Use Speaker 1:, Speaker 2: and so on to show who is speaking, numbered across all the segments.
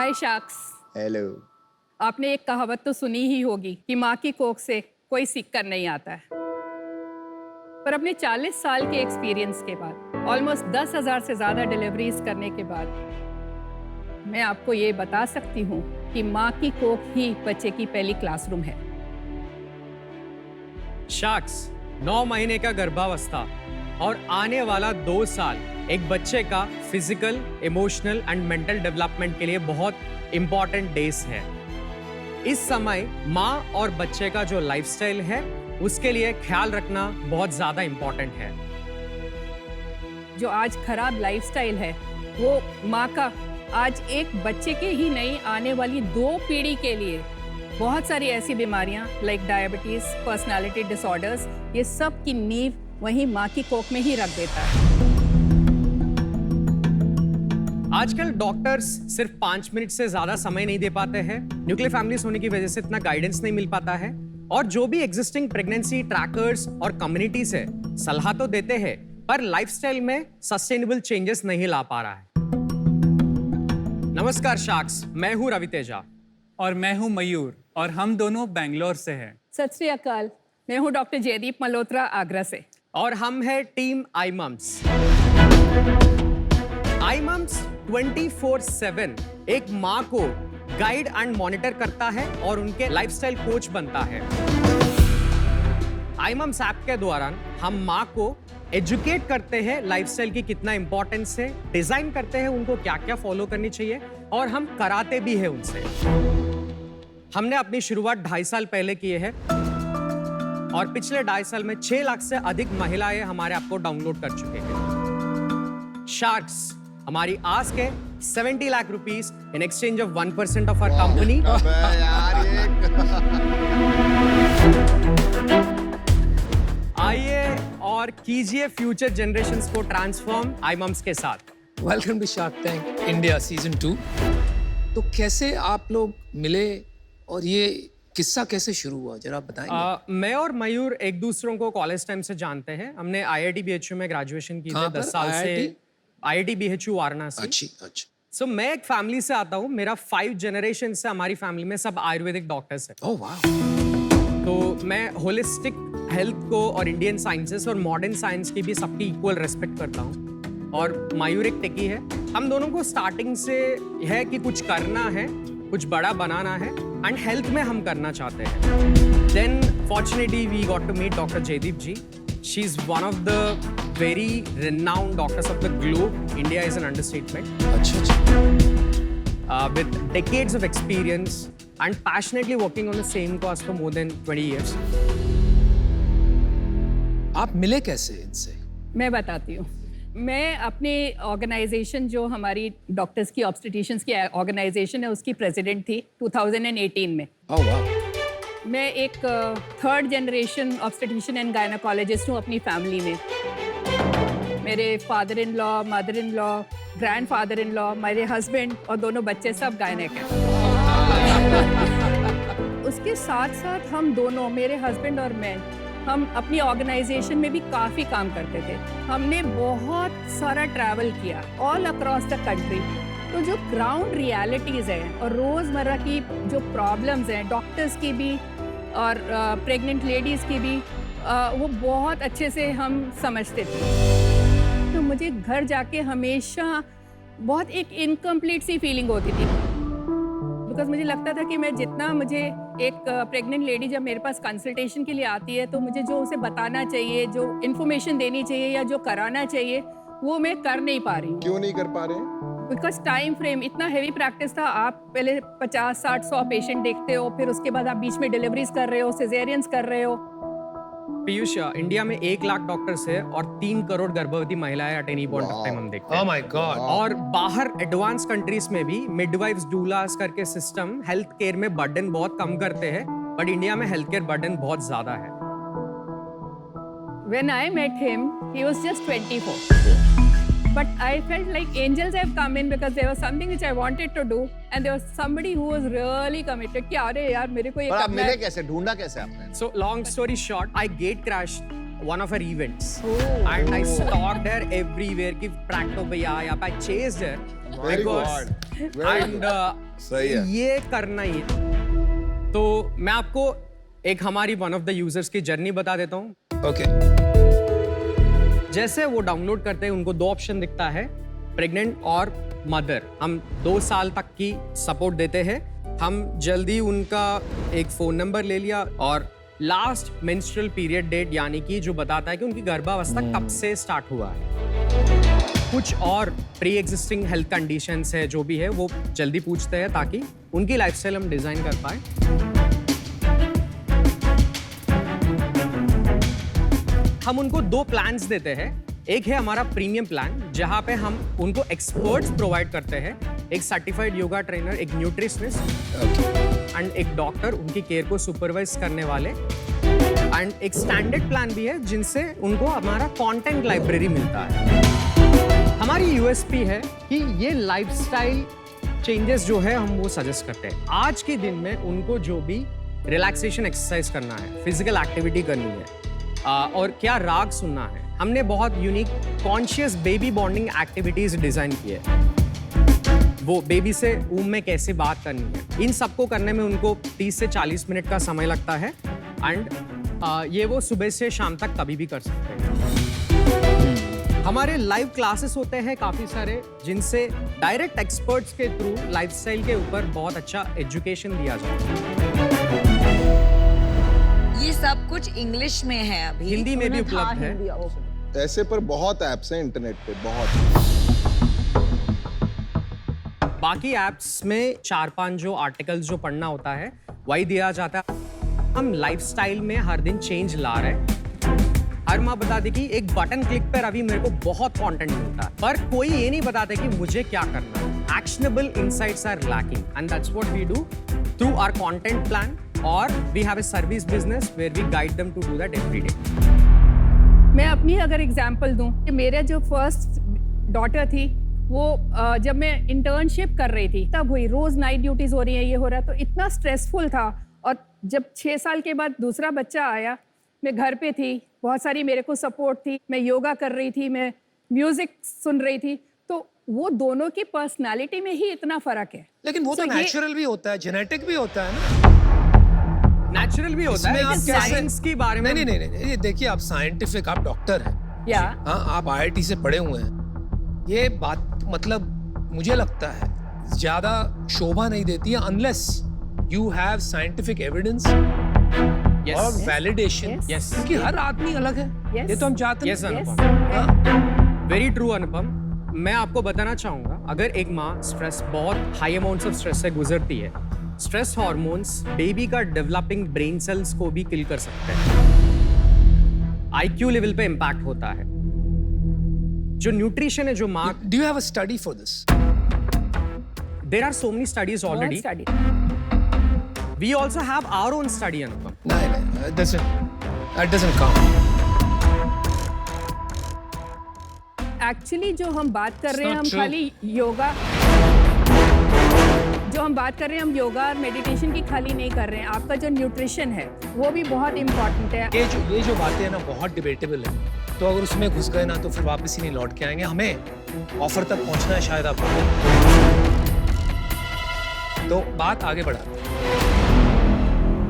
Speaker 1: हाय sacks.
Speaker 2: Hello.
Speaker 1: आपने एक कहावत तो सुनी ही होगी कि माँ की कोख से कोई सीख कर नहीं आता है। पर अपने 40 साल के एक्सपीरियंस के बाद, ऑलमोस्ट 10,000 से ज़्यादा डिलीवरीज करने के बाद, मैं आपको ये बता सकती हूँ कि माँ की कोख ही बच्चे की पहली क्लासरूम है।
Speaker 3: शाक्स 9 महीने का गर्भावस्था और आने वाला 2 साल एक बच्चे का physical, emotional and mental development के लिए बहुत इंपॉर्टेंट डेज है। इस समय माँ और बच्चे का जो लाइफस्टाइल है उसके लिए ख्याल रखना बहुत ज्यादा इंपॉर्टेंट है।
Speaker 1: जो आज खराब लाइफस्टाइल है वो माँ का आज एक बच्चे के ही नहीं, आने वाली 2 पीढ़ी के लिए बहुत सारी ऐसी बीमारियां लाइक डायबिटीज, पर्सनालिटी डिसऑर्डर्स, ये सब की नींव वहीं माँ की कोख में ही रख देता है।
Speaker 3: आजकल डॉक्टर्स सिर्फ 5 मिनट से ज्यादा समय नहीं दे पाते हैं। न्यूक्लियर फैमिलीज होने की वजह से इतना गाइडेंस नहीं मिल पाता है। और जो भी एग्जिस्टिंग प्रेगनेंसी ट्रैकर्स और कम्युनिटीज है सलाह तो देते हैं, पर लाइफस्टाइल में सस्टेनेबल चेंजेस नहीं ला पा रहा है। नमस्कार शाक्स, मैं हूं रवि तेजा।
Speaker 4: और मैं हूं मयूर, और हम दोनों बेंगलोर से हैं।
Speaker 1: सत श्री अकाल, मैं हूँ डॉक्टर जयदीप मल्होत्रा, आगरा से।
Speaker 3: और हम है टीम आई मम्स। आई मम्स 24/7 एक माँ को गाइड एंड मॉनिटर करता है और उनके लाइफस्टाइल कोच बनता है। आई मम्स ऐप के दौरान हम माँ को एजुकेट करते हैं लाइफस्टाइल की कितना इंपॉर्टेंस है, डिजाइन करते हैं उनको क्या क्या फॉलो करनी चाहिए, और हम कराते भी हैं उनसे। हमने अपनी शुरुआत 2.5 साल पहले किए हैं और पिछले 2.5 साल में 6 लाख से अधिक महिलाएं हमारे ऐप को डाउनलोड कर चुके हैं। शार्क्स हमारी आस्क है 70 lakh rupees in exchange of 1% of our company. आइए और कीजिए फ्यूचर जनरेशंस को ट्रांसफॉर्म आई मम्स के साथ।
Speaker 5: Welcome to Shark Tank India season 2। तो कैसे आप लोग मिले और ये किस्सा कैसे शुरू हुआ, जरा बताएंगे?
Speaker 3: मैं और मयूर एक दूसरों को कॉलेज टाइम से जानते हैं। हमने IIT BHU में ग्रेजुएशन की थी 10 साल से। IIT BHU Varanasi.
Speaker 5: अच्छा।
Speaker 3: सो मैं एक फैमिली से आता हूँ। मेरा 5 जनरेशन से हमारी फैमिली में सब आयुर्वेदिक डॉक्टर्स हैं।
Speaker 5: ओह वाह।
Speaker 3: तो मैं होलिस्टिक हेल्थ को और इंडियन साइंसेस और मॉडर्न साइंस की भी सबकी इक्वल रेस्पेक्ट करता हूँ। और मयूर एक टेकी है। हम दोनों को स्टार्टिंग से है कि कुछ करना है, कुछ बड़ा बनाना है एंड हेल्थ में हम करना चाहते हैं। Then fortunately we got to meet doctor Jaideep ji. She is one of the very renowned doctors of the globe. India is an understatement. With decades of experience and passionately working on the same cause for more than 20 years.
Speaker 5: आप मिले कैसे इनसे?
Speaker 1: मैं बताती हूँ। मैं अपने organisation, जो हमारी डॉक्टर्स की ऑब्स्टेट्रिशियंस की ऑर्गेनाइजेशन है, उसकी प्रेसिडेंट थी 2018 में।
Speaker 5: ओह वाह।
Speaker 1: मैं एक 3rd generation obstetrician and gynaecologist हूँ अपनी फैमिली में। मेरे father in law, mother in law, grand father in law, मेरे हस्बैंड और दोनों बच्चे सब गायनेक हैं। उसके साथ साथ हम दोनों, मेरे हस्बैंड और मैं, हम अपनी ऑर्गेनाइजेशन में भी काफ़ी काम करते थे। हमने बहुत सारा ट्रैवल किया ऑल अक्रॉस द कंट्री। तो जो ग्राउंड रियलिटीज़ हैं और रोज़मर्रा की जो प्रॉब्लम्स हैं, डॉक्टर्स की भी और प्रेग्नेंट लेडीज़ की भी, वो बहुत अच्छे से हम समझते थे। तो मुझे घर जाके हमेशा बहुत एक इनकम्प्लीट सी फीलिंग होती थी, बिकॉज मुझे लगता था कि मैं जितना, मुझे एक प्रेग्नेंट लेडी जब मेरे पास कंसल्टेशन के लिए आती है तो मुझे जो उसे बताना चाहिए, जो इन्फॉर्मेशन देनी चाहिए या जो कराना चाहिए, वो मैं कर नहीं पा रही हूँ।
Speaker 2: क्यों नहीं कर पा रहे?
Speaker 1: बिकॉज टाइम फ्रेम इतना हैवी प्रैक्टिस था। आप पहले 50, 60, 100 पेशेंट देखते हो, फिर उसके बाद आप बीच में डिलीवरीज कर रहे हो, सिजेरियंस कर रहे हो।
Speaker 3: पीयूष, इंडिया में 1 लाख डॉक्टर्स है और 3 करोड़ गर्भवती महिलाएं at any point of time हम देखते हैं।
Speaker 5: Oh my God.
Speaker 3: और बाहर एडवांस कंट्रीज में भी मिडवाइफ्स, डूलास करके सिस्टम हेल्थ केयर में बर्डन बहुत कम करते हैं, बट इंडिया में हेल्थ केयर बर्डन बहुत ज्यादा है।
Speaker 1: When I met him, he was just 24. But I felt like angels have come in because there was something which I wanted to do, and there was somebody who was really committed कि अरे यार मेरे को ये
Speaker 2: पर आप
Speaker 1: करना
Speaker 2: मिले
Speaker 1: है।
Speaker 2: कैसे, ढूंढा कैसे आपने?
Speaker 3: So long story short, I gate crashed one of her events,
Speaker 1: Oh.
Speaker 3: and I stalked her everywhere. Ki track to bhaiya, I chased her
Speaker 2: Very
Speaker 3: because,
Speaker 2: good. Very
Speaker 3: and
Speaker 2: सही है।
Speaker 3: ये करना ही है। तो मैं आपको एक हमारी वन ऑफ द यूजर्स की जर्नी बता देता हूँ।
Speaker 5: ओके।
Speaker 3: जैसे वो डाउनलोड करते हैं उनको 2 ऑप्शन दिखता है, प्रेग्नेंट और मदर। हम 2 साल तक की सपोर्ट देते हैं। हम जल्दी उनका एक फोन नंबर ले लिया और लास्ट मेंस्ट्रुअल पीरियड डेट यानी कि जो बताता है कि उनकी गर्भावस्था कब से स्टार्ट हुआ है। कुछ और प्री एग्जिस्टिंग हेल्थ कंडीशंस है जो भी है वो जल्दी पूछते हैं ताकि उनकी लाइफस्टाइल हम डिजाइन कर पाए। हम उनको 2 प्लान्स देते हैं। एक है हमारा प्रीमियम प्लान जहां पे हम उनको एक्सपर्ट्स प्रोवाइड करते हैं, एक सर्टिफाइड योगा ट्रेनर, एक न्यूट्रिशनिस्ट एंड एक डॉक्टर उनकी केयर को सुपरवाइज करने वाले। एंड एक स्टैंडर्ड प्लान भी है जिनसे उनको हमारा कंटेंट लाइब्रेरी मिलता है। हमारी यूएसपी है कि ये लाइफस्टाइल चेंजेस जो है हम वो सजेस्ट करते हैं। आज के दिन में उनको जो भी रिलैक्सेशन एक्सरसाइज करना है, फिजिकल एक्टिविटी करनी है और क्या राग सुनना है, हमने बहुत unique conscious baby bonding activities design की है। वो बेबी से ऊम में कैसे बात करनी है, इन सबको करने में उनको 30 से 40 मिनट का समय लगता है। एंड ये वो सुबह से शाम तक कभी भी कर सकते हैं। हमारे लाइव क्लासेस होते हैं काफ़ी सारे जिनसे डायरेक्ट एक्सपर्ट्स के थ्रू लाइफस्टाइल के ऊपर बहुत अच्छा एजुकेशन दिया जाता है।
Speaker 6: ये सब कुछ इंग्लिश में है अभी,
Speaker 3: हिंदी में भी उपलब्ध है।
Speaker 2: ऐसे पर बहुत ऐप्स हैं इंटरनेट पे, बहुत।
Speaker 3: बाकी ऐप्स में 4-5 जो आर्टिकल्स जो पढ़ना होता है वही दिया जाता है। हम लाइफस्टाइल में हर दिन चेंज ला रहे हैं। हर माँ बताती कि एक बटन क्लिक पर अभी मेरे को बहुत कंटेंट मिलता है, पर कोई ये नहीं बताते कि मुझे क्या करना है। Actionable insights are lacking and that's what we do through our content plan, और we have a service business where we guide them to do that every day.
Speaker 1: मैं अपनी अगर एग्जांपल दूं कि मेरे जो फर्स्ट डॉटर थी वो जब मैं इंटर्नशिप कर रही थी तब हुई। रोज नाइट ड्यूटीज हो रही है, ये हो रहा है, तो इतना स्ट्रेसफुल था। और जब 6 साल के बाद दूसरा बच्चा आया, मैं घर पे थी, बहुत सारी मेरे को सपोर्ट थी, मैं योगा कर रही थी, मैं म्यूजिक सुन रही थी, तो वो दोनों की पर्सनालिटी में ही इतना फर्क है।
Speaker 5: लेकिन वो तो
Speaker 1: So ये-
Speaker 5: नेचुरल भी होता है, जेनेटिक भी होता है ना।
Speaker 3: नेचुरल भी होता है,
Speaker 5: इसमें आप
Speaker 3: लेकिन
Speaker 5: कैसे-
Speaker 3: साइंस के बारे में
Speaker 5: नहीं, ये देखिए, आप साइंटिफिक, आप डॉक्टर हैं।
Speaker 1: या
Speaker 5: हाँ, आप IIT से पढ़े हुए हैं। ये बात मतलब मुझे लगता है ज्यादा शोभा नहीं देती है unless you have scientific evidence
Speaker 3: Yes.
Speaker 5: और वैलिडेशन।
Speaker 3: Yes.
Speaker 5: क्योंकि हर आदमी अलग है।
Speaker 1: Yes.
Speaker 5: ये तो हम चाहते
Speaker 3: Yes,
Speaker 5: हैं।
Speaker 3: अनुपम।
Speaker 5: हाँ।
Speaker 3: वेरी ट्रू अनुपम। मैं आपको बताना चाहूंगा, अगर एक माँ स्ट्रेस, बहुत हाई अमाउंट्स ऑफ स्ट्रेस से गुजरती है, स्ट्रेस हार्मोन्स बेबी का डेवलपिंग ब्रेन सेल्स को भी किल कर सकते हैं। IQ लेवल पे इम्पैक्ट होता है। जो न्यूट्रिशन है, जो माँ,
Speaker 5: Do you have a study for this?
Speaker 3: There are so many studies already.
Speaker 1: Study
Speaker 3: we also have our own study Anupam.
Speaker 5: नहीं, that doesn't count.
Speaker 1: एक्चुअली जो हम बात कर रहे हैं,
Speaker 5: not
Speaker 1: हम
Speaker 5: true.
Speaker 1: खाली योगा, जो हम बात कर रहे हैं, हम योगा और मेडिटेशन की खाली नहीं कर रहे हैं। आपका जो न्यूट्रिशन है वो भी बहुत इम्पोर्टेंट है।
Speaker 5: ये जो बातें हैं ना, बहुत डिबेटेबल है। तो अगर उसमें घुस गए ना तो फिर वापस ही नहीं लौट के आएंगे। हमें ऑफर तक पहुंचना है शायद आपको। तो बात आगे बढ़ाते हैं।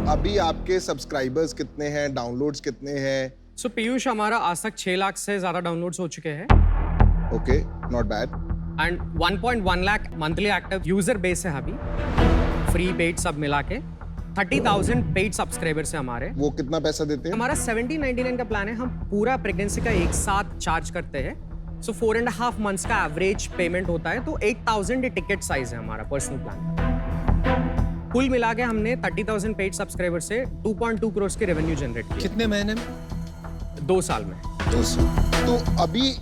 Speaker 2: अभी आपके सब्सक्राइबर्स कितने हैं, डाउनलोड्स कितने हैं?
Speaker 3: सो पीयूष, हमारा आज तक 6 लाख से ज्यादा डाउनलोड्स हो चुके हैं
Speaker 2: okay, not bad.
Speaker 3: And 1.1 lakh monthly active user base है अभी, फ्री पेड सब मिला के। 30,000 पेड सब्सक्राइबर्स है हमारे।
Speaker 2: वो कितना पैसा देते हैं?
Speaker 3: हमारा 1799 का प्लान है। हम पूरा प्रेगनेंसी का एक साथ चार्ज करते हैं। सो 4.5 मंथ्स का एवरेज पेमेंट होता है, तो 8,000 टिकट साइज है हमारा पर्सनल प्लान। कुल मिला के हमने 30,000 पेड सब्सक्राइबर से 2.2 करोड़ की रेवेन्यू जनरेट की
Speaker 5: कितने महीने में?
Speaker 3: 2 साल में।
Speaker 5: 200।
Speaker 2: तो अभी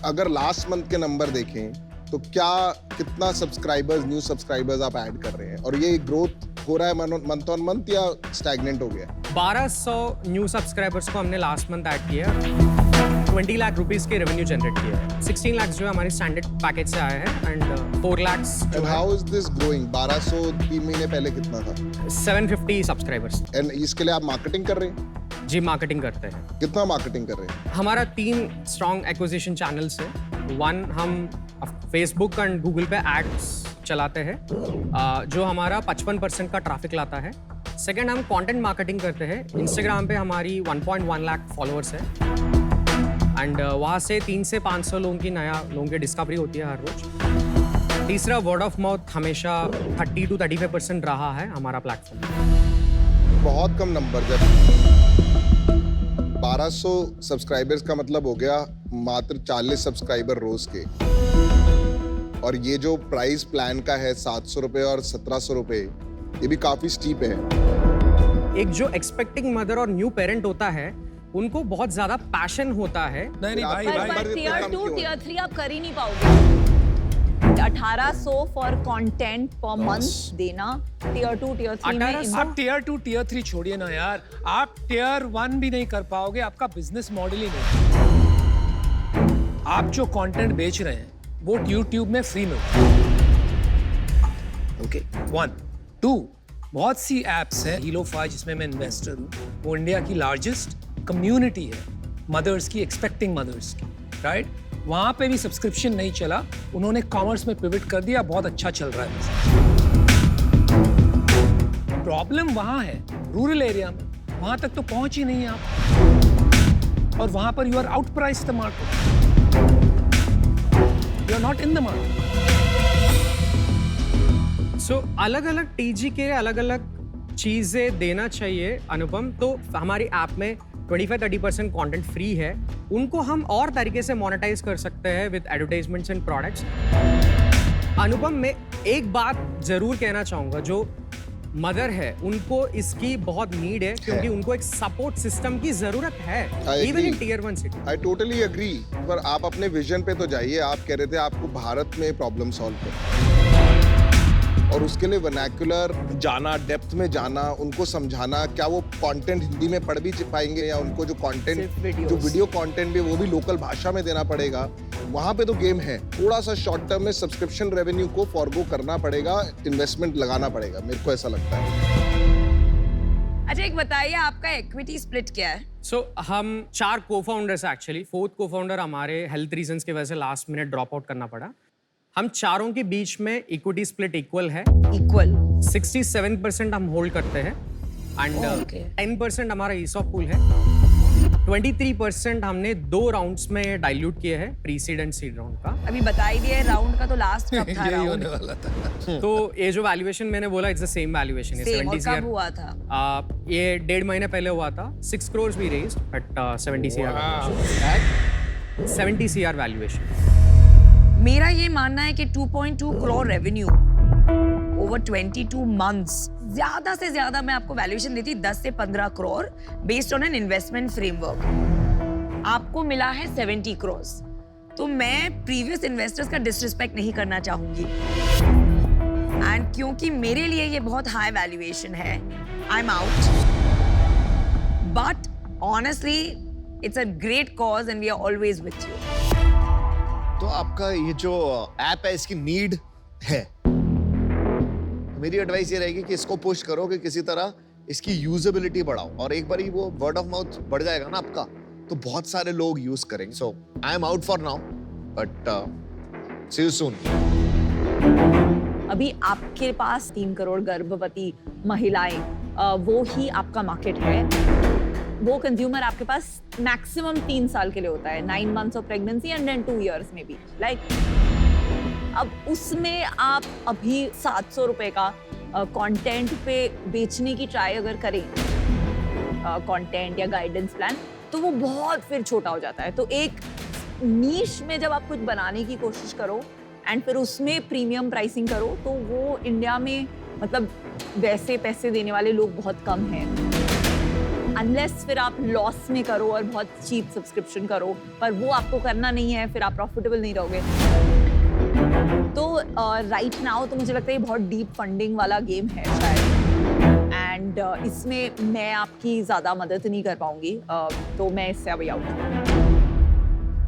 Speaker 2: अगर लास्ट मंथ के नंबर देखें तो कितना सब्सक्राइबर्स, न्यू सब्सक्राइबर्स आप ऐड कर रहे हैं, और ये ग्रोथ हो रहा है मंथ ऑन मंथ या स्टैग्नेंट हो गया?
Speaker 3: 1200 न्यू सब्सक्राइबर्स को हमने लास्ट मंथ ऐड किया, 20 लाख रुपीस की रेवेन्यू जनरेट किया है। 16 लाख जो है हमारे स्टैंडर्ड पैकेज से आया है, and 4 lakh
Speaker 2: and how is this growing? 1200 3 महीने पहले कितना था?
Speaker 3: 750 सब्सक्राइबर्स।
Speaker 2: एंड इसके लिए आप मार्केटिंग कर रहे हैं?
Speaker 3: जी, मार्केटिंग करते हैं।
Speaker 2: कितना मार्केटिंग कर रहे हैं?
Speaker 3: हमारा 3 स्ट्रॉन्ग एक्विजिशन चैनल्स है। 1, हम फेसबुक एंड गूगल पे एड्स चलाते हैं जो हमारा 55% का ट्रैफिक लाता है। सेकंड, हम कंटेंट मार्केटिंग करते हैं। इंस्टाग्राम पे हमारी 1.1 लाख फॉलोअर्स है एंड वहाँ से 300 से 500 लोगों की डिस्कवरी होती है हर रोज। तीसरा, वर्ड ऑफ माउथ हमेशा 30 to 35% रहा है हमारा प्लेटफॉर्म।
Speaker 2: बहुत कम नंबर, जब 1200 सब्सक्राइबर्स का मतलब हो गया मात्र 40 सब्सक्राइबर रोज के, और ये जो प्राइस प्लान का है 700 रुपए और 1700 रुपए, ये भी काफी स्टीप है।
Speaker 3: एक जो एक्सपेक्टिंग मदर और न्यू पेरेंट होता है उनको बहुत ज्यादा पैशन होता है।
Speaker 5: नहीं भाई
Speaker 2: पर-
Speaker 5: भाई
Speaker 2: पर-
Speaker 7: टियर
Speaker 2: कम
Speaker 7: 2
Speaker 2: क्यों है?
Speaker 7: टियर 3 आप कर ही नहीं पाओगे। 1800 फॉर कंटेंट पर मंथ देना, टियर 2 टियर 3 में
Speaker 3: 1800
Speaker 5: आप टियर 2 टियर 3 छोड़िए ना यार, आप टियर 1 भी नहीं कर पाओगे, आपका बिजनेस मॉडल ही नहीं। आप जो कंटेंट बेच रहे हैं वो YouTube में फ्री में, ओके 1 2 बहुत सी एप्स हैं, हीलोफाई जिसमें मैं इन्वेस्टर हूँ, वो इंडिया की लार्जेस्ट कम्युनिटी है मदर्स की, एक्सपेक्टिंग मदर्स की, राइट? वहां पे भी सब्सक्रिप्शन नहीं चला, उन्होंने कॉमर्स में पिवट कर दिया, बहुत अच्छा चल रहा है। प्रॉब्लम वहां है रूरल एरिया में, वहां तक तो पहुंच ही नहीं है आप, और वहां पर you are out price the market, you are not in the market.
Speaker 3: So अलग अलग टीजी के अलग अलग चीजें देना चाहिए अनुपम। तो हमारी ऐप में 25-30% कंटेंट फ्री है, उनको हम और तरीके से मोनेटाइज कर सकते हैं विद एडवर्टाइजमेंट्स एंड प्रोडक्ट्स। अनुपम, मैं एक बात जरूर कहना चाहूंगा, जो मदर है उनको इसकी बहुत नीड है, क्योंकि उनको एक सपोर्ट सिस्टम की जरूरत है,
Speaker 2: I
Speaker 3: even in
Speaker 2: agree.
Speaker 3: Tier 1 सिटी।
Speaker 2: आई टोटली एग्री, पर आप अपने विजन पे तो जाइए। आप कह रहे थे आपको भारत में प्रॉब्लम सॉल्व करना, और उसके लिए वर्नाक्युलर जाना, डेप्थ में जाना, उनको समझाना। क्या वो कंटेंट हिंदी में पढ़ भी पाएंगे, या उनको जो कंटेंट,
Speaker 7: सिर्फ videos।
Speaker 2: जो वीडियो कंटेंट भी, वो भी लोकल भाषा में देना पड़ेगा। वहां पे तो गेम है। थोड़ा सा शॉर्ट टर्म में सब्सक्रिप्शन रेवेन्यू को फॉरगो करना पड़ेगा, इन्वेस्टमेंट लगाना पड़ेगा, मेरे को ऐसा लगता है।
Speaker 6: अच्छा, एक बताइए, आपका इक्विटी स्प्लिट क्या है?
Speaker 3: सो हम 4 को-फाउंडर्स एक्चुअली, 4th को-फाउंडर हमारे हेल्थ रीजंस की वजह से लास्ट मिनट ड्रॉप आउट करना पड़ा। हम चारों के बीच में इक्विटी स्प्लिट इक्वल है।
Speaker 6: इक्वल
Speaker 3: 67% हम होल्ड करते हैं एंड
Speaker 6: Okay.
Speaker 3: 10% हमारा ईसॉप पूल है। 23% हमने 2 राउंड्स में डाइल्यूट किए हैं, pre seed and seed round का।
Speaker 6: अभी बता ही दिया, राउंड का तो लास्ट कब था?
Speaker 5: यही
Speaker 6: राउंड
Speaker 5: होने वाला था।
Speaker 3: तो ये जो वैल्यूएशन मैंने बोला, इट्स द सेम वैल्यूएशन है,
Speaker 6: सेम, और
Speaker 3: 70
Speaker 6: कब
Speaker 3: CR।
Speaker 6: हुआ था?
Speaker 3: ये 1.5 महीने पहले हुआ था। 6 crores we raised at 70 CR valuation। 70 CR valuation.
Speaker 6: मेरा ये मानना है कि 2.2 करोड़ रेवेन्यू ओवर 22 मंथ्स, ज्यादा से ज्यादा मैं आपको वैल्यूएशन देती 10 से 15 crore based on an investment framework. आपको मिला है 70 करोड़। तो मैं प्रीवियस इन्वेस्टर्स का डिसरिस्पेक्ट नहीं करना चाहूंगी, एंड क्योंकि मेरे लिए ये बहुत हाई वैल्यूएशन है, I am out. But honestly it's a great cause and we are always with you.
Speaker 8: तो आपका ये जो ऐप है, इसकी नीड है। मेरी एडवाइस ये रहेगी कि इसको पुश करो, कि किसी तरह इसकी यूजेबिलिटी बढ़ाओ, और एक बार ही वो वर्ड ऑफ माउथ बढ़ जाएगा ना आपका, तो बहुत सारे लोग यूज करेंगे। So I am out for now, but see you soon.
Speaker 7: अभी आपके पास 3 करोड़ गर्भवती महिलाएं, वो ही आपका मार्केट है। वो कंज्यूमर आपके पास मैक्सिमम 3 साल के लिए होता है, 9 months of pregnancy and then 2 years में भी, लाइक अब उसमें आप अभी 700 रुपए का कंटेंट पे बेचने की ट्राई अगर करें, कंटेंट या गाइडेंस प्लान, तो वो बहुत फिर छोटा हो जाता है। तो एक नीश में जब आप कुछ बनाने की कोशिश करो एंड फिर उसमें प्रीमियम प्राइसिंग करो, तो वो इंडिया में मतलब वैसे पैसे देने वाले लोग बहुत कम हैं। अनलेस फिर आप लॉस में करो और बहुत चीप सब्सक्रिप्शन करो, पर वो आपको करना नहीं है, फिर आप प्रॉफिटेबल नहीं रहोगे। तो राइट नाउ तो मुझे लगता है ये बहुत डीप फंडिंग वाला गेम है शायद, एंड इसमें मैं आपकी ज़्यादा मदद नहीं कर पाऊंगी, तो मैं इससे अभी आउट।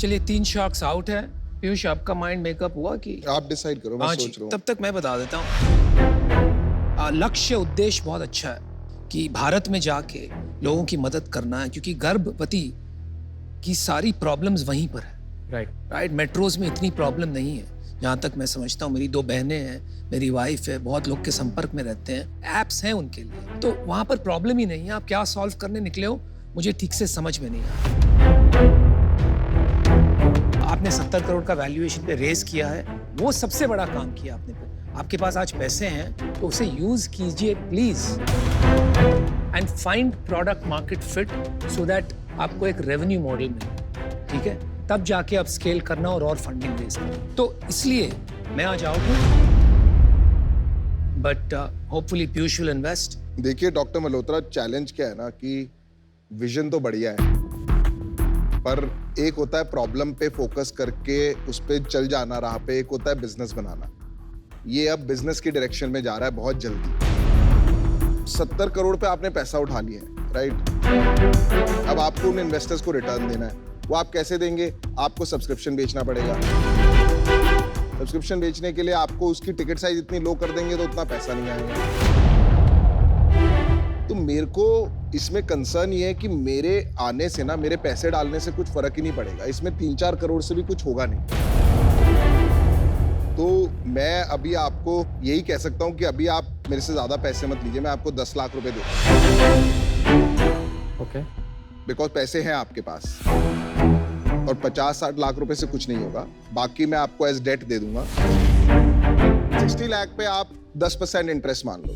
Speaker 5: चलिए 3 शार्क्स आउट है। पीयूष, आपका माइंड मेकअप हुआ कि?
Speaker 2: आप डिसाइड करो, मैं
Speaker 5: हाँ
Speaker 2: सोच
Speaker 5: जी,
Speaker 2: रहा हूँ।
Speaker 5: तब तक मैं बता देता हूँ। लक्ष्य उद्देश्य बहुत अच्छा है कि भारत में जाके लोगों की मदद करना है, क्योंकि गर्भवती की सारी प्रॉब्लम्स वहीं पर है।
Speaker 3: राइट।
Speaker 5: राइट, मेट्रोज में इतनी प्रॉब्लम नहीं है। जहाँ तक मैं समझता हूँ, मेरी 2 बहनें हैं, मेरी वाइफ है, बहुत लोग के संपर्क में रहते हैं, ऐप्स हैं उनके लिए, तो वहाँ पर प्रॉब्लम ही नहीं है। आप क्या सॉल्व करने निकले हो मुझे ठीक से समझ में नहीं आया। आपने 70 करोड़ का वैल्यूएशन पे रेस किया है, वो सबसे बड़ा काम किया आपने। आपके पास आज पैसे हैं तो उसे यूज कीजिए please, and find product market fit so that आपको एक रेवेन्यू मॉडल मिले, ठीक है? तब जाके आप स्केल करना और फंडिंग रेज करना। तो इसलिए मैं आज आऊंगा, but hopefully Piyush will invest.
Speaker 2: देखिए डॉक्टर मल्होत्रा, चैलेंज क्या है ना कि विजन तो बढ़िया है, पर एक होता है प्रॉब्लम पे फोकस करके उस पे चल जाना राह पे, एक होता है बिजनेस बनाना। ये अब बिजनेस की डायरेक्शन में जा रहा है बहुत जल्दी। 70 करोड़ पे आपने पैसा उठा लिया है, राइट? अब आपको उन इन्वेस्टर्स को रिटर्न देना है। वो आप कैसे देंगे? आपको सब्सक्रिप्शन बेचना पड़ेगा। सब्सक्रिप्शन बेचने के लिए आपको उसकी टिकट साइज इतनी लो कर देंगे तो उतना पैसा नहीं आएगा। तो मेरे को इसमें कंसर्न ये है कि मेरे आने से ना, मेरे पैसे डालने से कुछ फर्क ही नहीं पड़ेगा। इसमें 3-4 करोड़ से भी कुछ होगा नहीं। तो मैं अभी आपको यही कह सकता हूं कि अभी आप मेरे से ज्यादा पैसे मत लीजिए, मैं आपको 10 लाख रुपए दूंगा।
Speaker 3: ओके।
Speaker 2: बिकॉज पैसे हैं आपके पास, और 50-60 लाख रुपए से कुछ नहीं होगा। बाकी मैं आपको एज डेट दे दूंगा। 60 लाख पे आप 10% इंटरेस्ट मान लो।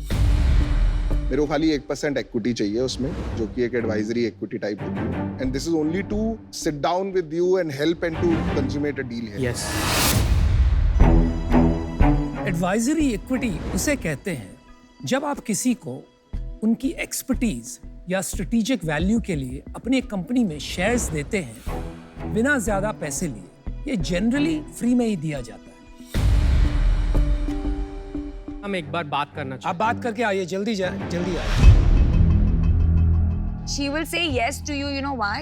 Speaker 2: मेरे को खाली 1% इक्विटी चाहिए उसमें, जो कि एक एडवाइजरी इक्विटी टाइप होती है। And this is only to sit down with you and help and to consummate a deal here.
Speaker 3: Yes.
Speaker 5: Advisory equity उसे कहते हैं जब आप किसी को उनकी एक्सपर्टीज या स्ट्रेटेजिक वैल्यू के लिए अपनी एक कंपनी में शेयर्स देते हैं बिना ज्यादा पैसे लिए। ये जनरली फ्री में ही दिया जाता है।
Speaker 3: हम एक बार बात करना
Speaker 5: आप बात करके आइए, जल्दी जल्दी आइए।
Speaker 6: She will say yes to you, you know why?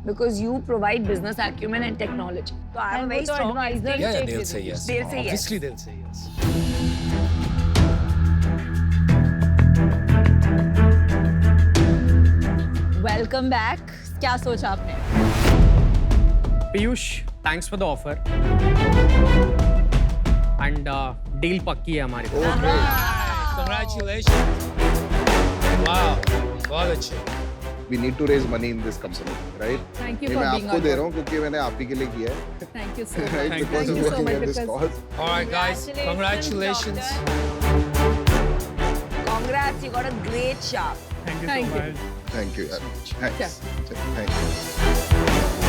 Speaker 6: Because you provide business acumen and technology. So I am a very strong advisor.
Speaker 5: Yeah, they'll say yes.
Speaker 6: They'll say yes.
Speaker 5: Obviously, they'll say yes.
Speaker 7: Welcome back. क्या सोचा आपने?
Speaker 3: Piyush, thanks for the offer, and deal पक्की है हमारी।
Speaker 5: Congratulations. Wow, बहुत अच्छे।
Speaker 2: We need to raise money in this company, right?
Speaker 1: Thank you
Speaker 2: ये
Speaker 1: for
Speaker 2: मैं
Speaker 1: being
Speaker 2: आपको
Speaker 1: on
Speaker 2: दे रहा
Speaker 1: board.
Speaker 2: हूँ क्योंकि मैंने आप ही के लिए किया है,
Speaker 1: Thank you so much.
Speaker 2: right? Because
Speaker 1: Thank
Speaker 2: of
Speaker 1: you so
Speaker 2: working
Speaker 1: much
Speaker 2: in this
Speaker 1: because
Speaker 2: cause.
Speaker 5: All right, guys. Congratulations.
Speaker 6: Congrats, you got a great shaft.
Speaker 4: Thank you
Speaker 1: Thank
Speaker 4: so
Speaker 1: you.
Speaker 4: much.
Speaker 2: Thank you, yaar. Thanks.
Speaker 1: Yeah.
Speaker 2: Thank you.